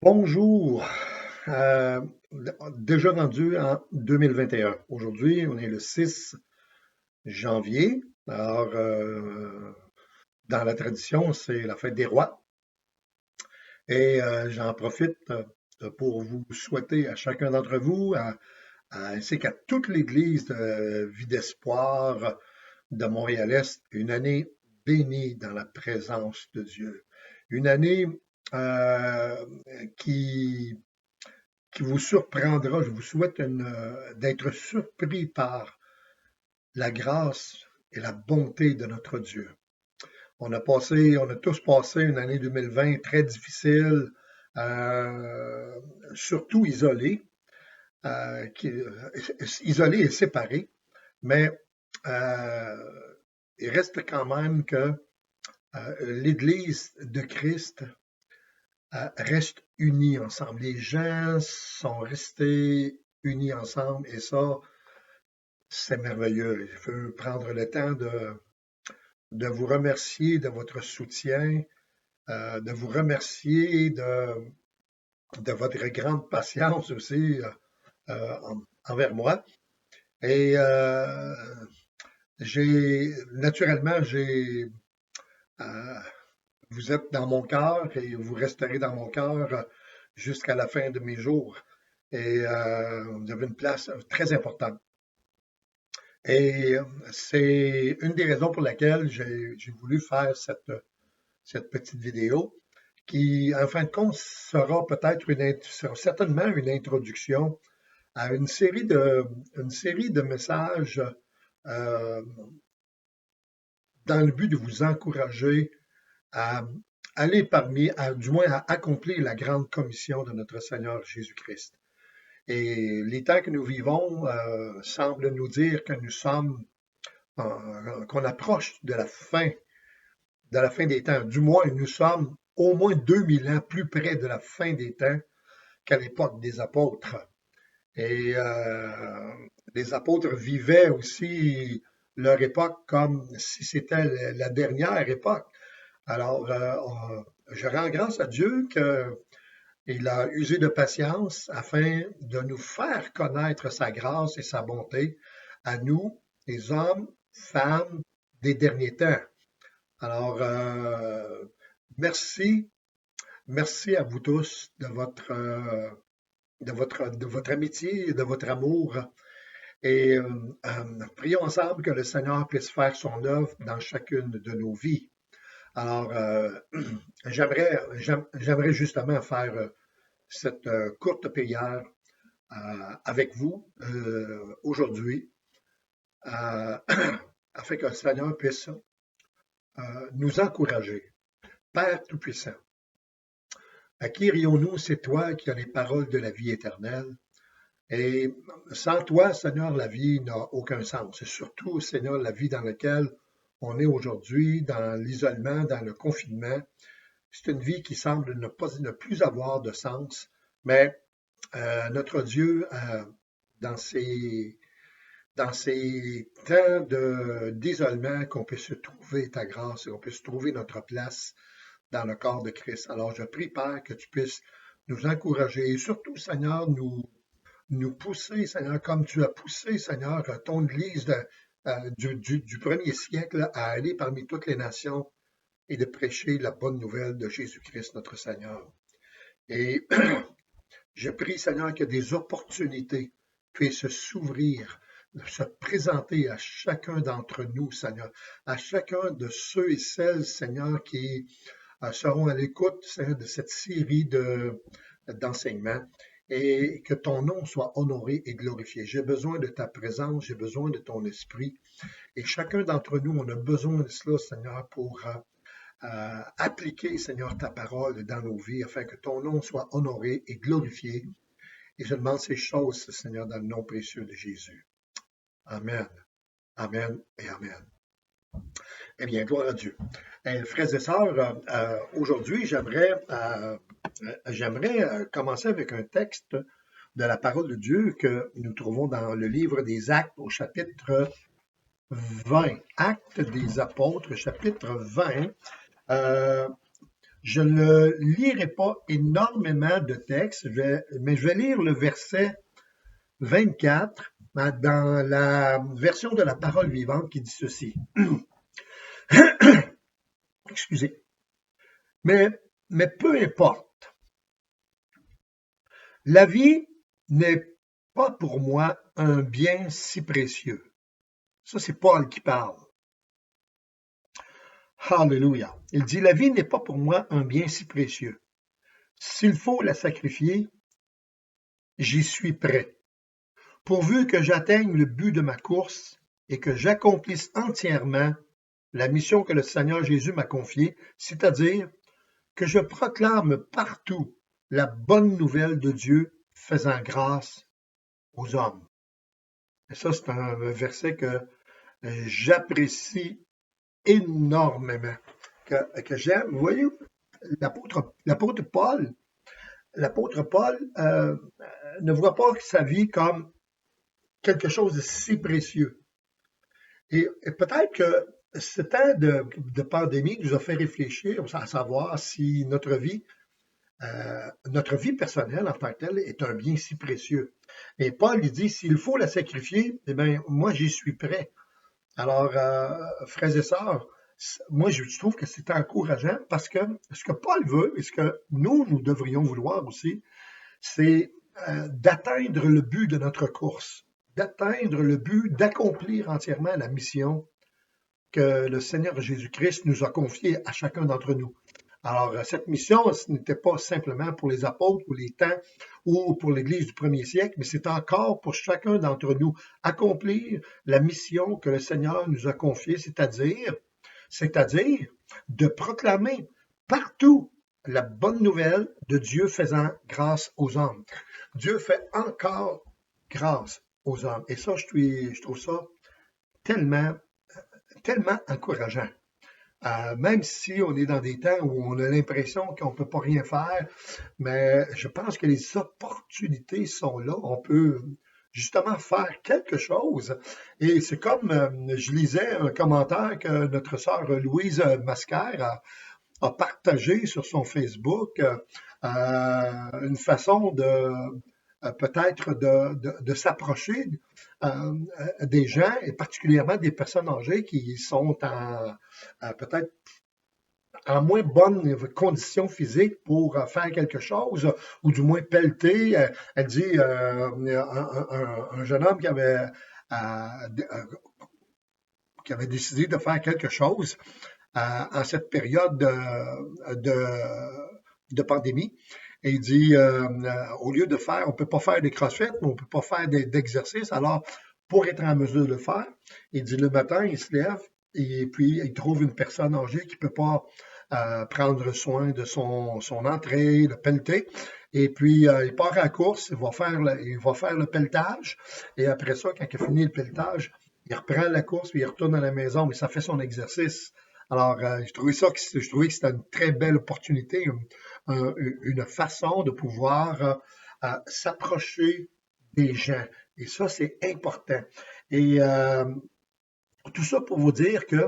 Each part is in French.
Bonjour. Euh, Déjà rendu en 2021. Aujourd'hui, on est le 6 janvier. Alors, dans la tradition, c'est la fête des rois. Et j'en profite pour vous souhaiter à chacun d'entre vous, ainsi qu'à toute l'Église de Vie d'Espoir de Montréal-Est, une année bénie dans la présence de Dieu. Une année euh, qui vous surprendra. Je vous souhaite d'être surpris par la grâce et la bonté de notre Dieu. On a tous passé une année 2020 très difficile, surtout isolés et séparés, mais euh, il reste quand même que l'Église de Christ restent unis ensemble. Les gens sont restés unis ensemble et ça, c'est merveilleux. Je veux prendre le temps de vous remercier de votre soutien, de vous remercier de votre grande patience aussi envers moi. Et naturellement, euh, vous êtes dans mon cœur et vous resterez dans mon cœur jusqu'à la fin de mes jours. Et vous avez une place très importante. Et c'est une des raisons pour laquelle j'ai voulu faire cette petite vidéo qui, en fin de compte, sera certainement une introduction à une série de messages euh, dans le but de vous encourager à aller du moins à accomplir la grande commission de notre Seigneur Jésus-Christ. Et les temps que nous vivons semblent nous dire que qu'on approche de la fin des temps. Du moins, nous sommes au moins 2000 ans plus près de la fin des temps qu'à l'époque des apôtres. Et les apôtres vivaient aussi leur époque comme si c'était la dernière époque. Alors, je rends grâce à Dieu qu'il a usé de patience afin de nous faire connaître sa grâce et sa bonté à nous, les hommes, femmes des derniers temps. Alors, merci, merci à vous tous de votre amitié et de votre amour. Et prions ensemble que le Seigneur puisse faire son œuvre dans chacune de nos vies. Alors, j'aimerais justement faire cette courte prière avec vous aujourd'hui, euh, afin que le Seigneur puisse nous encourager. Père Tout-Puissant, à qui rions-nous? C'est toi qui as les paroles de la vie éternelle. Et sans toi, Seigneur, la vie n'a aucun sens. Et surtout, Seigneur, la vie dans laquelle on est aujourd'hui, dans l'isolement, dans le confinement, c'est une vie qui semble ne plus avoir de sens. Mais notre Dieu, dans ces, dans ces temps d'isolement, qu'on puisse trouver ta grâce et qu'on puisse trouver notre place dans le corps de Christ. Alors, je prie, Père, que tu puisses nous encourager et surtout, Seigneur, nous pousser, Seigneur, comme tu as poussé, Seigneur, ton Église du premier siècle à aller parmi toutes les nations et de prêcher la bonne nouvelle de Jésus-Christ, notre Seigneur. Et je prie, Seigneur, que des opportunités puissent s'ouvrir, se présenter à chacun d'entre nous, Seigneur, à chacun de ceux et celles, Seigneur, qui seront à l'écoute, Seigneur, de cette série d'enseignements et que ton nom soit honoré et glorifié. J'ai besoin de ta présence, j'ai besoin de ton esprit et chacun d'entre nous, on a besoin de cela, Seigneur, pour appliquer, Seigneur, ta parole dans nos vies afin que ton nom soit honoré et glorifié. Et je demande ces choses, Seigneur, dans le nom précieux de Jésus. Amen. Amen et Amen. Eh bien, gloire à Dieu. Frères et sœurs, aujourd'hui, j'aimerais commencer avec un texte de la parole de Dieu que nous trouvons dans le livre des Actes au chapitre 20. Actes des apôtres, chapitre 20. Euh, Je ne lirai pas énormément de textes, mais je vais lire le verset 24 dans la version de la parole vivante qui dit ceci. Excusez. Mais peu importe. La vie n'est pas pour moi un bien si précieux. Ça, c'est Paul qui parle. Alléluia. Il dit, la vie n'est pas pour moi un bien si précieux. S'il faut la sacrifier, j'y suis prêt. Pourvu que j'atteigne le but de ma course et que j'accomplisse entièrement la mission que le Seigneur Jésus m'a confiée, c'est-à-dire que je proclame partout la bonne nouvelle de Dieu faisant grâce aux hommes. Et ça, c'est un verset que j'apprécie énormément, que j'aime. Vous voyez, l'apôtre Paul ne voit pas sa vie comme quelque chose de si précieux. Et peut-être que ce temps de pandémie nous a fait réfléchir à savoir si notre vie personnelle en tant que telle est un bien si précieux. Et Paul lui dit, s'il faut la sacrifier, eh bien, moi, j'y suis prêt. Alors, frères et sœurs, moi, je trouve que c'est encourageant parce que ce que Paul veut et ce que nous devrions vouloir aussi, c'est d'atteindre le but de notre course, d'atteindre le but d'accomplir entièrement la mission que le Seigneur Jésus-Christ nous a confiée à chacun d'entre nous. Alors, cette mission, ce n'était pas simplement pour les apôtres ou les temps ou pour l'Église du premier siècle, mais c'est encore pour chacun d'entre nous accomplir la mission que le Seigneur nous a confiée, c'est-à-dire de proclamer partout la bonne nouvelle de Dieu faisant grâce aux hommes. Dieu fait encore grâce aux hommes. Et ça, je trouve ça tellement encourageant. Même si on est dans des temps où on a l'impression qu'on ne peut pas rien faire, mais je pense que les opportunités sont là. On peut justement faire quelque chose. Et c'est comme, je lisais un commentaire que notre sœur Louise Masquer a partagé sur son Facebook, une façon peut-être de s'approcher des gens, et particulièrement des personnes âgées qui sont peut-être en moins bonnes conditions physiques pour faire quelque chose, ou du moins pelleter. Elle dit un jeune homme qui avait décidé de faire quelque chose en cette période de pandémie. Et il dit, au lieu de faire, on ne peut pas faire des crossfit, on ne peut pas faire d'exercice. Alors, pour être en mesure de le faire, il dit le matin, il se lève et puis il trouve une personne âgée qui ne peut pas prendre soin de son entrée, le pelleter. Et puis, il part à la course, il va faire le pelletage. Et après ça, quand il a fini le pelletage, il reprend la course, puis il retourne à la maison, mais ça fait son exercice. Alors, je trouvais que c'était une très belle opportunité, une façon de pouvoir s'approcher des gens. Et ça, c'est important. Et tout ça pour vous dire que,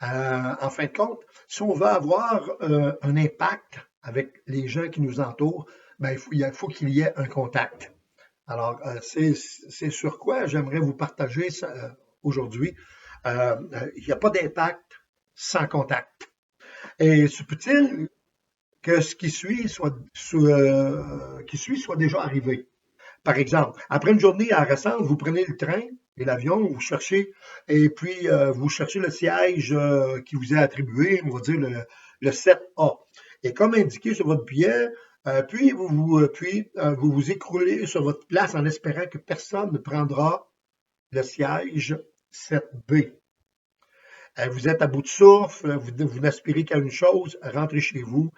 en fin de compte, si on veut avoir un impact avec les gens qui nous entourent, ben, il faut qu'il y ait un contact. Alors, c'est sur quoi j'aimerais vous partager aujourd'hui. Il n'y a pas d'impact sans contact. Et se peut-il que ce qui suit soit déjà arrivé? Par exemple, après une journée à Rassemble, vous prenez le train et l'avion, vous cherchez, et puis vous cherchez le siège qui vous est attribué, on va dire le 7A. Et comme indiqué sur votre billet, puis vous vous écroulez sur votre place en espérant que personne ne prendra le siège 7B. Vous êtes à bout de souffle, vous n'aspirez qu'à une chose, rentrez chez vous.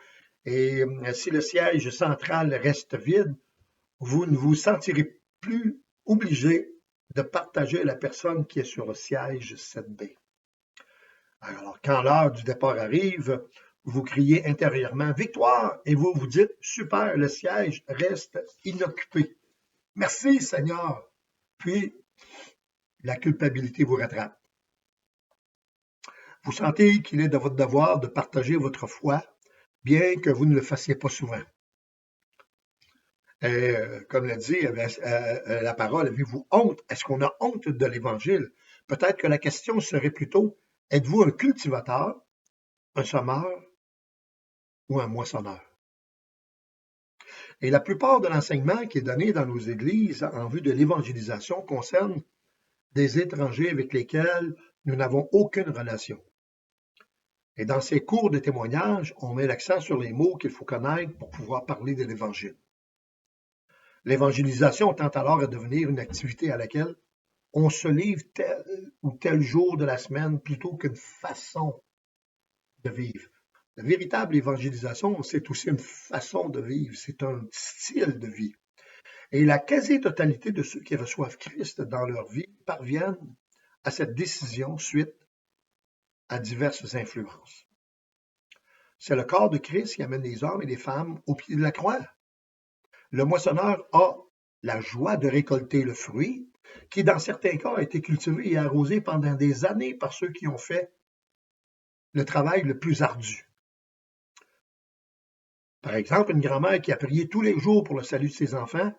Et si le siège central reste vide, vous ne vous sentirez plus obligé de partager la personne qui est sur le siège 7B. Alors, quand l'heure du départ arrive, vous criez intérieurement « Victoire » et vous vous dites « Super, le siège reste inoccupé. Merci Seigneur. » Puis, la culpabilité vous rattrape. Vous sentez qu'il est de votre devoir de partager votre foi bien que vous ne le fassiez pas souvent. Comme l'a dit la parole, avez-vous honte? Est-ce qu'on a honte de l'Évangile? Peut-être que la question serait plutôt, êtes-vous un cultivateur, un semeur ou un moissonneur? Et la plupart de l'enseignement qui est donné dans nos églises en vue de l'évangélisation concerne des étrangers avec lesquels nous n'avons aucune relation. Et dans ces cours de témoignage, on met l'accent sur les mots qu'il faut connaître pour pouvoir parler de l'Évangile. L'évangélisation tend alors à devenir une activité à laquelle on se livre tel ou tel jour de la semaine plutôt qu'une façon de vivre. La véritable évangélisation, c'est aussi une façon de vivre, c'est un style de vie. Et la quasi-totalité de ceux qui reçoivent Christ dans leur vie parviennent à cette décision suite à diverses influences. C'est le corps de Christ qui amène les hommes et les femmes au pied de la croix. Le moissonneur a la joie de récolter le fruit, qui dans certains cas a été cultivé et arrosé pendant des années par ceux qui ont fait le travail le plus ardu. Par exemple, une grand-mère qui a prié tous les jours pour le salut de ses enfants,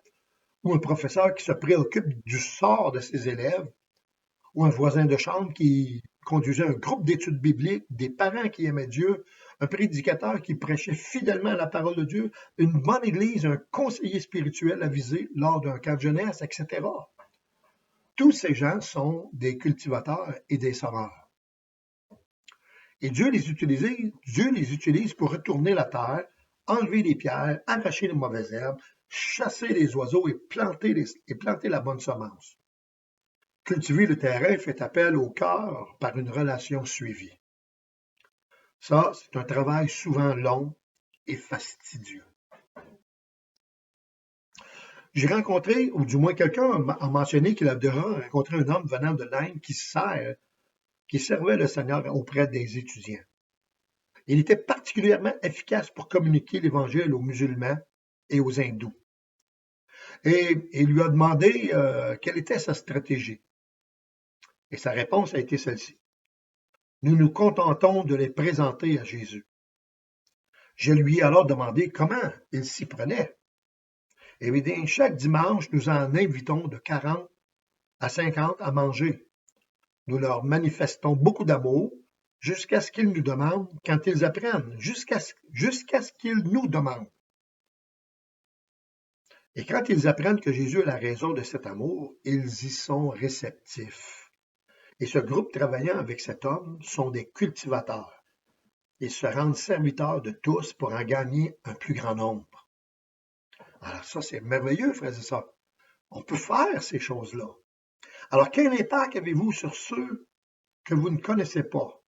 ou un professeur qui se préoccupe du sort de ses élèves, ou un voisin de chambre qui conduisait un groupe d'études bibliques, des parents qui aimaient Dieu, un prédicateur qui prêchait fidèlement la parole de Dieu, une bonne église, un conseiller spirituel avisé lors d'un camp de jeunesse, etc. Tous ces gens sont des cultivateurs et des semeurs. Et Dieu les utilise pour retourner la terre, enlever les pierres, arracher les mauvaises herbes, chasser les oiseaux et planter la bonne semence. Cultiver le terrain fait appel au cœur par une relation suivie. Ça, c'est un travail souvent long et fastidieux. J'ai rencontré, ou du moins quelqu'un a mentionné qu'il a déjà rencontré un homme venant de l'Inde qui servait le Seigneur auprès des étudiants. Il était particulièrement efficace pour communiquer l'Évangile aux musulmans et aux hindous. Et il lui a demandé quelle était sa stratégie. Et sa réponse a été celle-ci. Nous nous contentons de les présenter à Jésus. Je lui ai alors demandé comment il s'y prenait. Eh bien, chaque dimanche, nous en invitons de 40 à 50 à manger. Nous leur manifestons beaucoup d'amour jusqu'à ce qu'ils nous demandent quand ils apprennent, jusqu'à ce qu'ils nous demandent. Et quand ils apprennent que Jésus est la raison de cet amour, ils y sont réceptifs. Et ce groupe travaillant avec cet homme sont des cultivateurs. Ils se rendent serviteurs de tous pour en gagner un plus grand nombre. Alors ça, c'est merveilleux, frères et sœurs. On peut faire ces choses-là. Alors, quel impact avez-vous sur ceux que vous ne connaissez pas?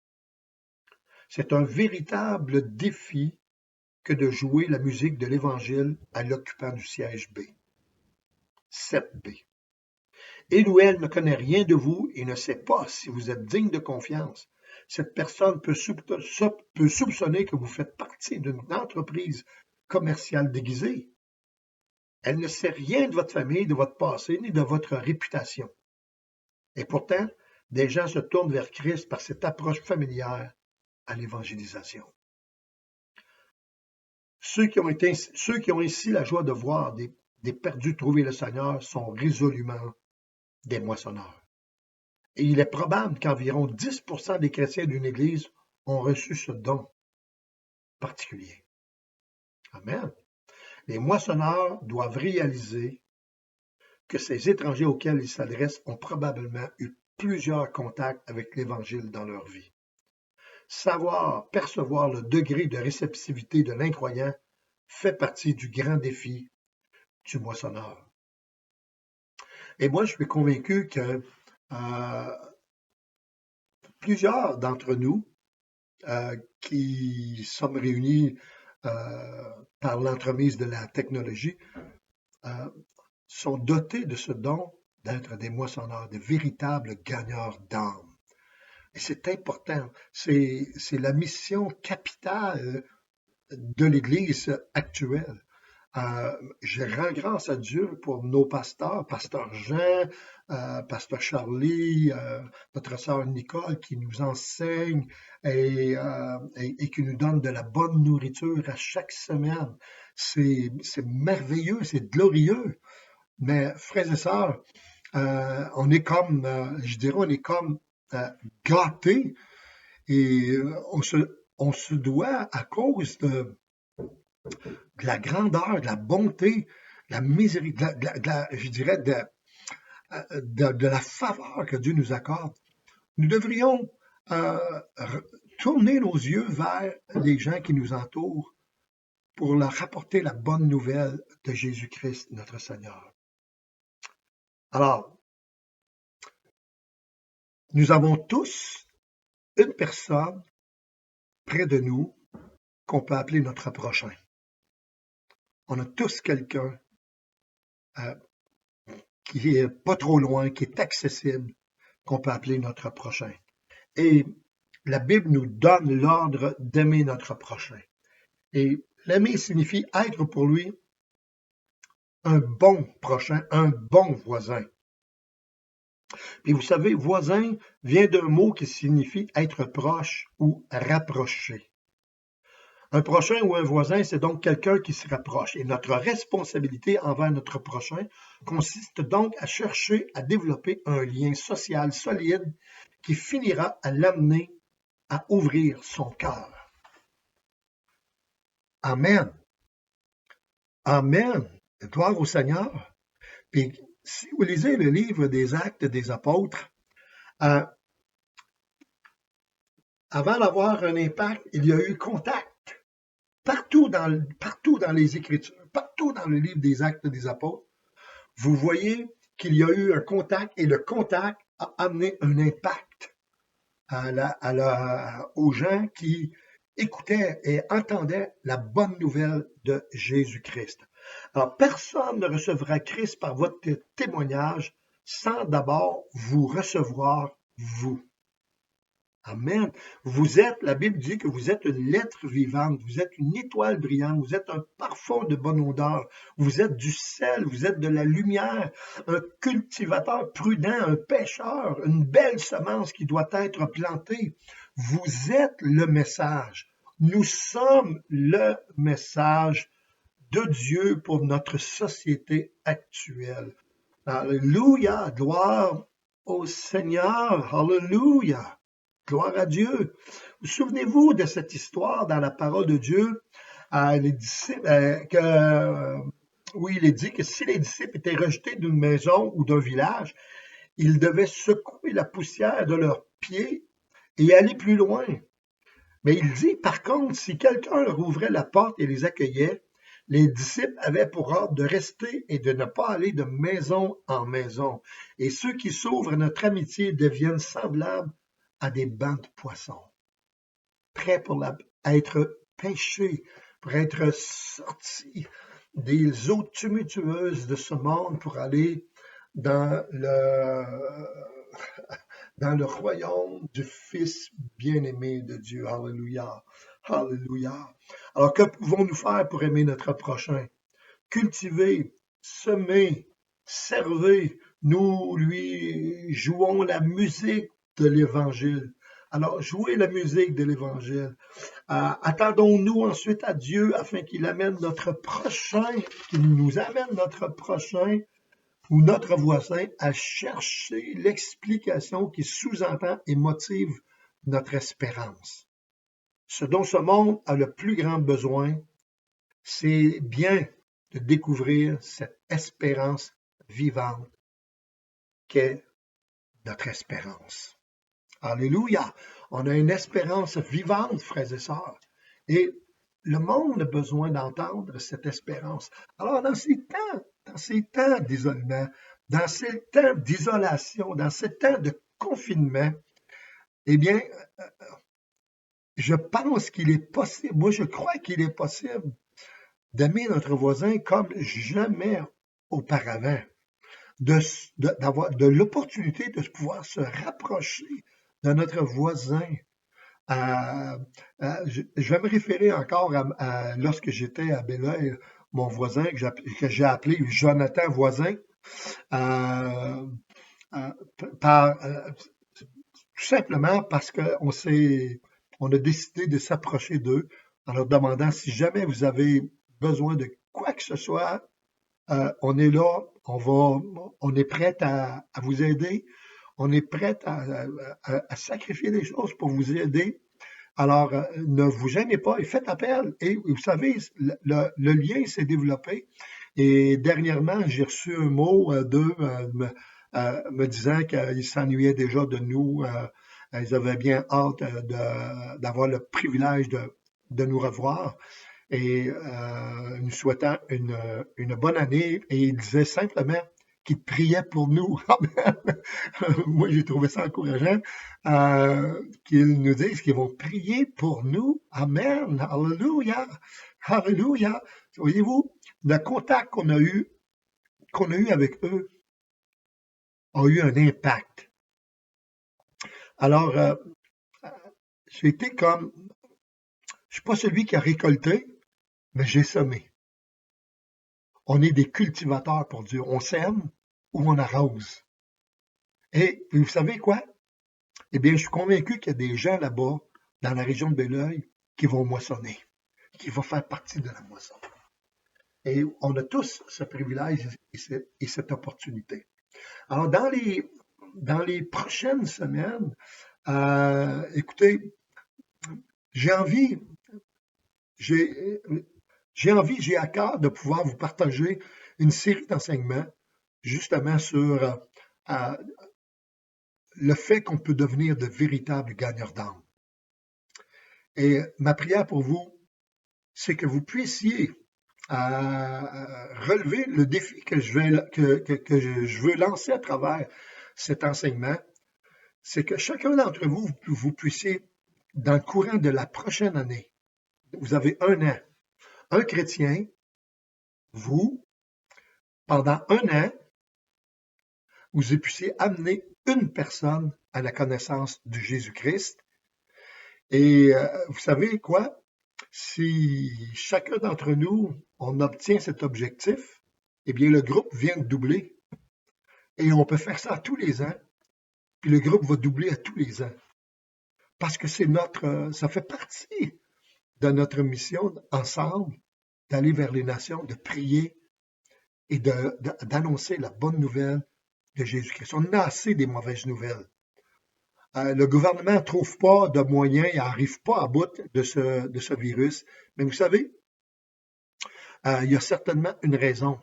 C'est un véritable défi que de jouer la musique de l'Évangile à l'occupant du siège B. 7B. Il ou elle ne connaît rien de vous et ne sait pas si vous êtes digne de confiance. Cette personne peut soupçonner que vous faites partie d'une entreprise commerciale déguisée. Elle ne sait rien de votre famille, de votre passé, ni de votre réputation. Et pourtant, des gens se tournent vers Christ par cette approche familière à l'évangélisation. Ceux qui ont ici la joie de voir des perdus trouver le Seigneur sont résolument des moissonneurs. Et il est probable qu'environ 10% des chrétiens d'une Église ont reçu ce don particulier. Amen. Les moissonneurs doivent réaliser que ces étrangers auxquels ils s'adressent ont probablement eu plusieurs contacts avec l'Évangile dans leur vie. Savoir percevoir le degré de réceptivité de l'incroyant fait partie du grand défi du moissonneur. Et moi, je suis convaincu que plusieurs d'entre nous qui sommes réunis par l'entremise de la technologie sont dotés de ce don d'être des moissonneurs, de véritables gagneurs d'âme. Et c'est important, c'est la mission capitale de l'Église actuelle. Je rends grâce à Dieu pour nos pasteurs, pasteur Jean, pasteur Charlie, notre sœur Nicole qui nous enseigne et qui nous donne de la bonne nourriture à chaque semaine. C'est merveilleux, c'est glorieux. Mais frères et sœurs, on est comme, je dirais, on est comme gâtés et on se doit, à cause de la grandeur, de la bonté, de la miséricorde, je dirais de la faveur que Dieu nous accorde, nous devrions tourner nos yeux vers les gens qui nous entourent pour leur rapporter la bonne nouvelle de Jésus-Christ, notre Seigneur. Alors, nous avons tous une personne près de nous qu'on peut appeler notre prochain. On a tous quelqu'un qui est pas trop loin, qui est accessible, qu'on peut appeler notre prochain. Et la Bible nous donne l'ordre d'aimer notre prochain. Et l'aimer signifie être pour lui un bon prochain, un bon voisin. Puis vous savez, voisin vient d'un mot qui signifie être proche ou rapproché. Un prochain ou un voisin, c'est donc quelqu'un qui se rapproche. Et notre responsabilité envers notre prochain consiste donc à chercher à développer un lien social solide qui finira à l'amener à ouvrir son cœur. Amen. Amen. Gloire au Seigneur. Puis, si vous lisez le livre des Actes des Apôtres, avant d'avoir un impact, il y a eu contact. Partout dans les Écritures, partout dans le livre des Actes des Apôtres, vous voyez qu'il y a eu un contact et le contact a amené un impact aux gens qui écoutaient et entendaient la bonne nouvelle de Jésus-Christ. Alors, personne ne recevra Christ par votre témoignage sans d'abord vous recevoir vous. Amen. Vous êtes, la Bible dit que vous êtes une lettre vivante, vous êtes une étoile brillante, vous êtes un parfum de bonne odeur, vous êtes du sel, vous êtes de la lumière, un cultivateur prudent, un pêcheur, une belle semence qui doit être plantée. Vous êtes le message. Nous sommes le message de Dieu pour notre société actuelle. Alléluia, gloire au Seigneur, alléluia. Gloire à Dieu. Vous souvenez-vous de cette histoire dans la parole de Dieu? Il est dit que si les disciples étaient rejetés d'une maison ou d'un village, ils devaient secouer la poussière de leurs pieds et aller plus loin. Mais il dit, par contre, si quelqu'un leur ouvrait la porte et les accueillait, les disciples avaient pour ordre de rester et de ne pas aller de maison en maison. Et ceux qui s'ouvrent à notre amitié deviennent semblables à des bancs de poissons, prêts pour être pêchés, pour être sortis des eaux tumultueuses de ce monde pour aller dans le royaume du Fils bien-aimé de Dieu. Alléluia. Alléluia. Alors, que pouvons-nous faire pour aimer notre prochain? Cultiver, semer, servir. Nous lui jouons la musique de l'Évangile. Alors, jouez la musique de l'Évangile. Attendons-nous ensuite à Dieu afin qu'il amène notre prochain, qu'il nous amène notre prochain ou notre voisin à chercher l'explication qui sous-entend et motive notre espérance. Ce dont ce monde a le plus grand besoin, c'est bien de découvrir cette espérance vivante qu'est notre espérance. Alléluia! On a une espérance vivante, frères et sœurs. Et le monde a besoin d'entendre cette espérance. Alors, dans ces temps d'isolement, dans ces temps d'isolation, dans ces temps de confinement, eh bien, je pense qu'il est possible, moi je crois qu'il est possible d'aimer notre voisin comme jamais auparavant, d'avoir de l'opportunité de pouvoir se rapprocher de notre voisin. Je vais me référer encore à lorsque j'étais à Bel-Air, mon voisin que j'ai appelé Jonathan Voisin, euh, tout simplement parce on a décidé de s'approcher d'eux en leur demandant si jamais vous avez besoin de quoi que ce soit, on est là, on est prêt à vous aider, on est prêt à sacrifier des choses pour vous aider. Alors, ne vous gênez pas et faites appel. Et vous savez, le lien s'est développé. Et dernièrement, j'ai reçu un mot d'eux me disant qu'ils s'ennuyaient déjà de nous. Ils avaient bien hâte d'avoir le privilège de nous revoir et nous souhaitant une bonne année. Et ils disaient simplement qu'ils priaient pour nous. Moi, j'ai trouvé ça encourageant qu'ils nous disent qu'ils vont prier pour nous. Amen. Alléluia. Alléluia. Voyez-vous, le contact qu'on a eu avec eux a eu un impact. Alors, j'ai été comme, je suis pas celui qui a récolté, mais j'ai semé. On est des cultivateurs pour Dieu. On sème ou on arrose. Et vous savez quoi? Eh bien, je suis convaincu qu'il y a des gens là-bas, dans la région de Belleuil, qui vont moissonner, qui vont faire partie de la moisson. Et on a tous ce privilège et cette opportunité. Alors, dans les prochaines semaines, écoutez, j'ai envie, j'ai j'ai à cœur de pouvoir vous partager une série d'enseignements justement sur euh, le fait qu'on peut devenir de véritables gagneurs d'âme. Et ma prière pour vous, c'est que vous puissiez relever le défi que je veux lancer à travers cet enseignement, c'est que chacun d'entre vous, vous puissiez, dans le courant de la prochaine année, vous avez un chrétien, vous, pendant un an, vous puissiez amener une personne à la connaissance de Jésus-Christ. Et vous savez quoi? Si chacun d'entre nous, on obtient cet objectif, eh bien, le groupe vient de doubler. Et on peut faire ça tous les ans, puis le groupe va doubler à tous les ans. Parce que ça fait partie de notre mission ensemble d'aller vers les nations, de prier et d'annoncer la bonne nouvelle de Jésus-Christ. On a assez des mauvaises nouvelles. Le gouvernement ne trouve pas de moyens, il n'arrive pas à bout de ce virus. Mais vous savez, il y a certainement une raison.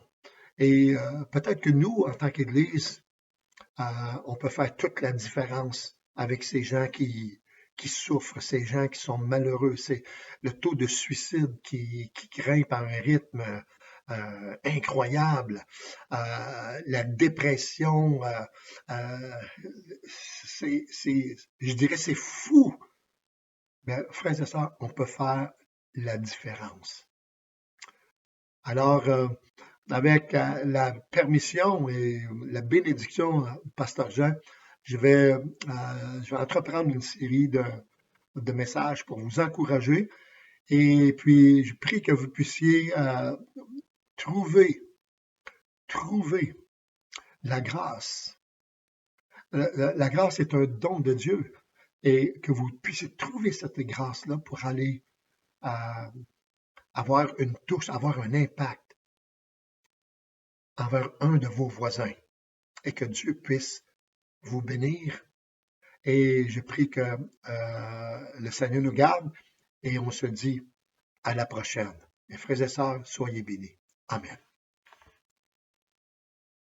Et peut-être que nous, en tant qu'Église, on peut faire toute la différence avec ces gens qui souffrent, ces gens qui sont malheureux. C'est le taux de suicide qui grimpe à un rythme incroyable. La dépression, je dirais c'est fou. Mais frères et sœurs, on peut faire la différence. Alors, avec la permission et la bénédiction, Pasteur Jean, je vais entreprendre une série de messages pour vous encourager. Et puis, je prie que vous puissiez trouver la grâce. La grâce est un don de Dieu. Et que vous puissiez trouver cette grâce-là pour aller avoir une touche, avoir un impact envers un de vos voisins. Et que Dieu puisse vous bénir. Et je prie que le Seigneur nous garde et on se dit à la prochaine. Mes frères et sœurs, soyez bénis. Amen.